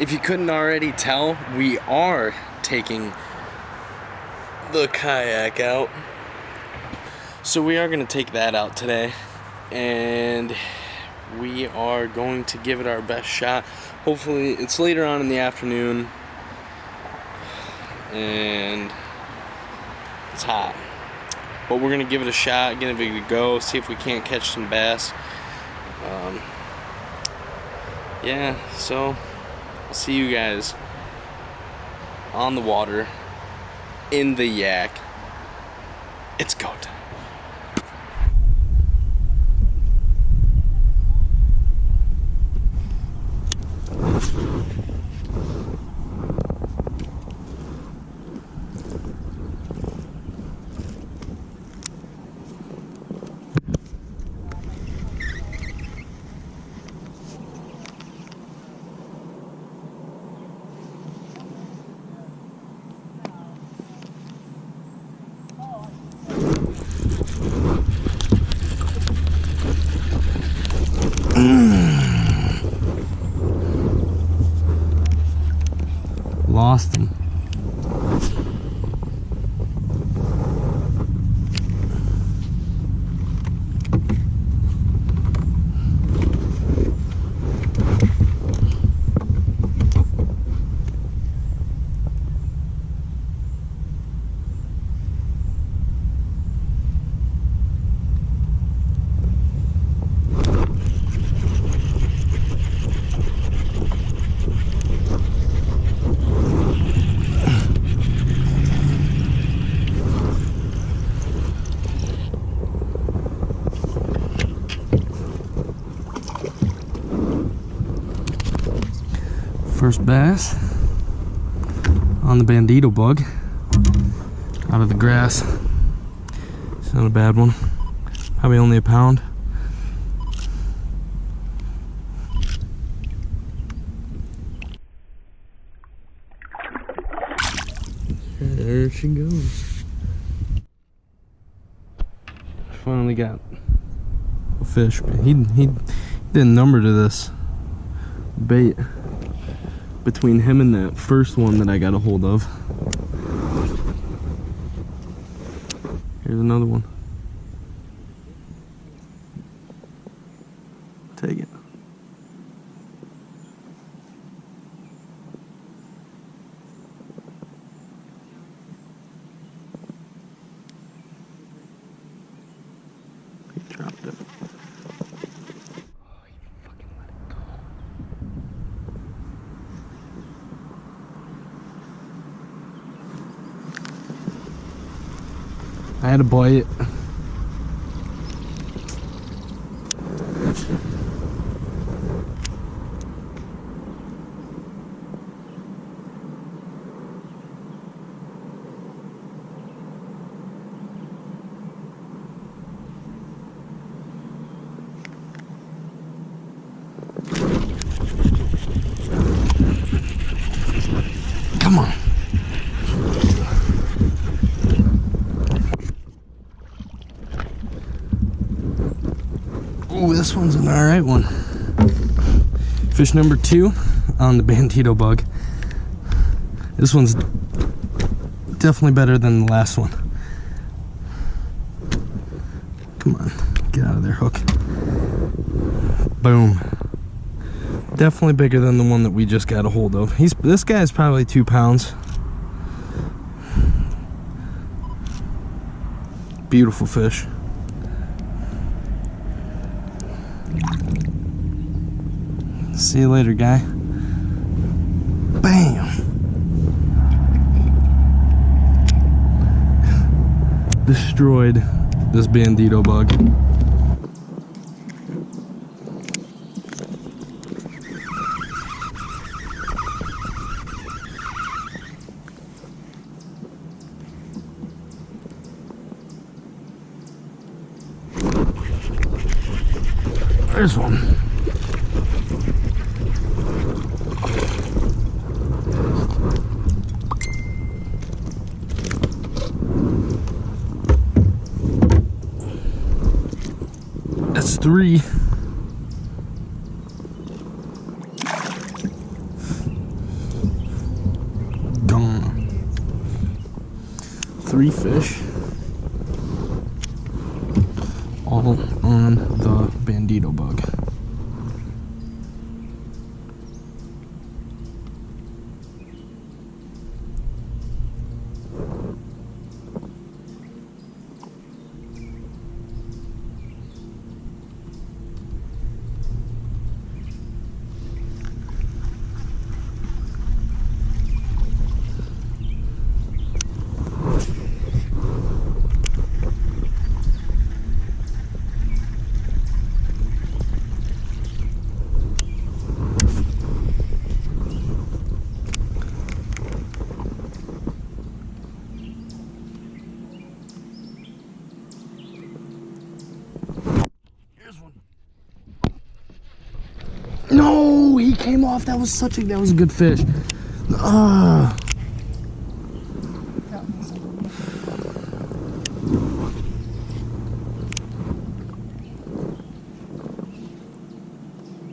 if you couldn't already tell, we are taking the kayak out. So we are going to take that out today, and we are going to give it our best shot. Hopefully it's later on in the afternoon and it's hot, but we're going to give it a shot, give it a go, see if we can't catch some bass. Yeah, so I'll see you guys on the water in the yak. It's go time. Lost him. First bass on the Bandito Bug out of the grass. It's not a bad one. Probably only a pound. There she goes. Finally got a fish. He did a number to this bait between him and that first one that I got a hold of. Here's another one. Take it. He dropped it. I had to bite it. Come on. Ooh, this one's an alright one. Fish number 2 on the Bandito Bug. This one's definitely better than the last one. Come on, get out of there, hook. Boom. Definitely bigger than the one that we just got a hold of. This guy's probably 2 pounds. Beautiful fish. See you later, guy. Bam! Destroyed this Bandito Bug. There's one. That's 3. 3 fish, all on the Bandito Bug. No, he came off. That was a good fish.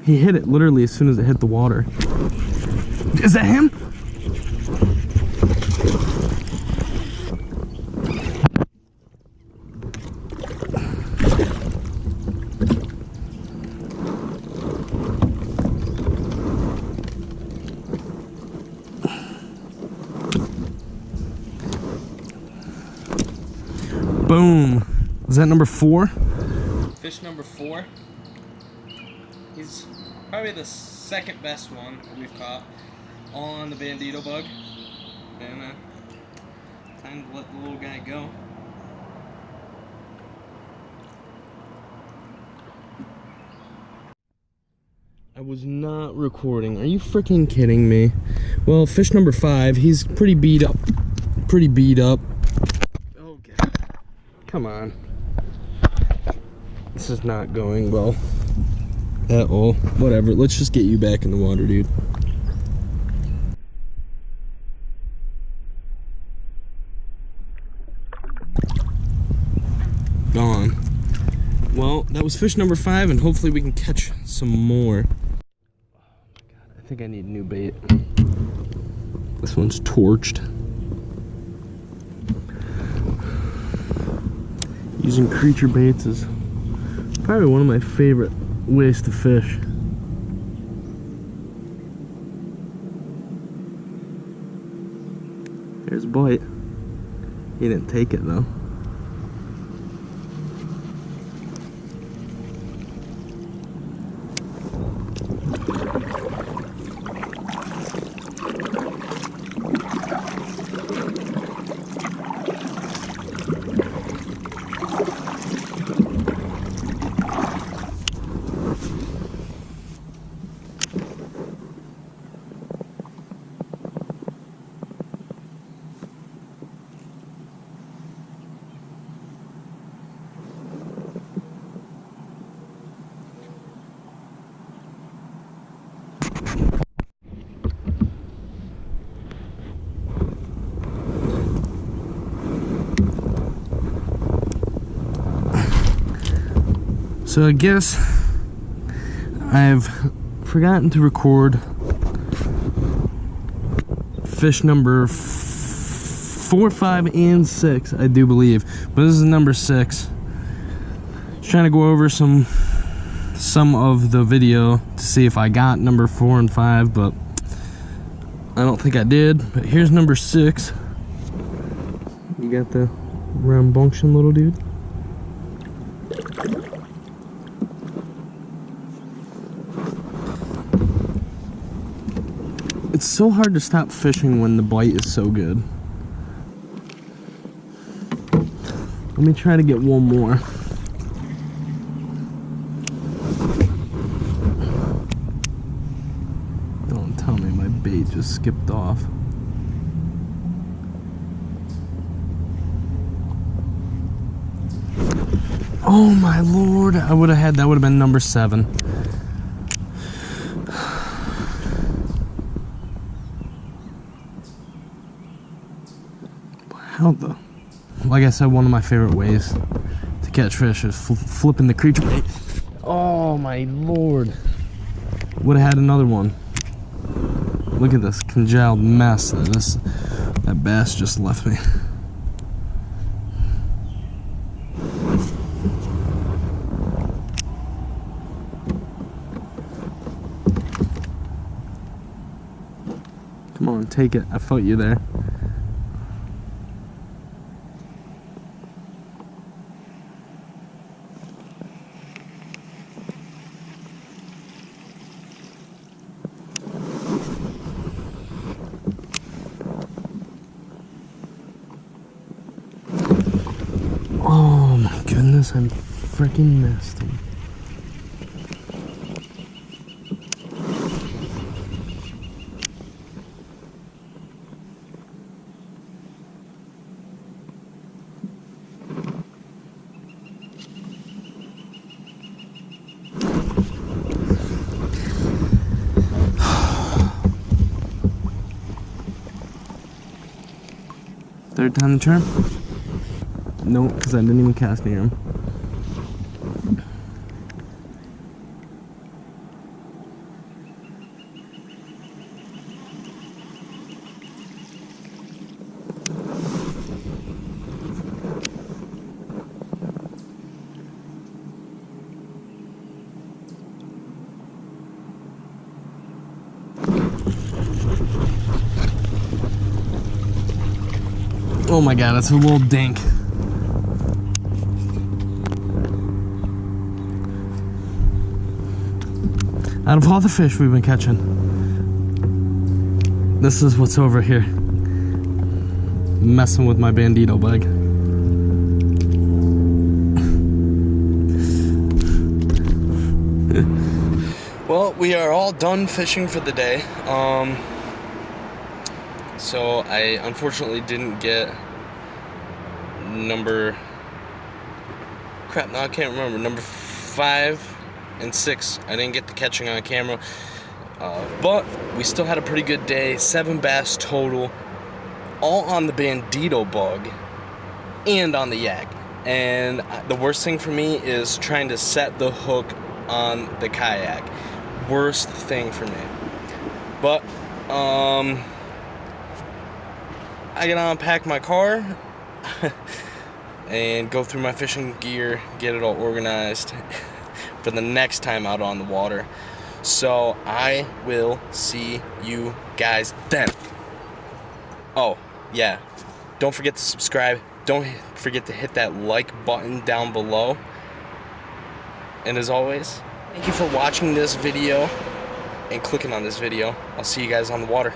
He hit it literally as soon as it hit the water. Is that him? Boom. Is that number 4? Fish number 4. He's probably the second best one we've caught on the Bandito Bug. And time to let the little guy go. I was not recording. Are you freaking kidding me? Well, fish number 5, he's pretty beat up. Okay. Come on. This is not going well at all. Whatever, let's just get you back in the water, dude. Gone. Well, that was fish number 5, and hopefully we can catch some more. Oh my god, I think I need new bait. This one's torched. Using creature baits is probably one of my favorite ways to fish. There's a bite. He didn't take it though. So I guess I've forgotten to record fish number 4, 5, and 6, I do believe. But this is number 6. Just trying to go over some of the video to see if I got number 4 and 5, but I don't think I did. But here's number 6. You got the rambunctious little dude. It's so hard to stop fishing when the bite is so good. Let me try to get one more. Don't tell me my bait just skipped off. Oh my lord, that would have been number 7. How the... Like I said, one of my favorite ways to catch fish is flipping the creature bait. Oh my lord. Would have had another one. Look at this congealed mess that bass just left me. Come on, take it. I felt you there. Oh my goodness, I'm freaking missed him. Third time the charm? Nope, because I didn't even cast near him. Oh my god, that's a little dink. Out of all the fish we've been catching, this is what's over here, messing with my bandito bug. Well, we are all done fishing for the day. So I unfortunately didn't get number 5 and 6. I didn't get the catching on camera, but we still had a pretty good day. 7 bass total, all on the bandito bug and on the yak. And the worst thing for me is trying to set the hook on the kayak. Worst thing for me. But I gotta unpack my car and go through my fishing gear, get it all organized for the next time out on the water. So I will see you guys then. Oh yeah, don't forget to subscribe, don't forget to hit that like button down below, and as always, thank you for watching this video and clicking on this video. I'll see you guys on the water.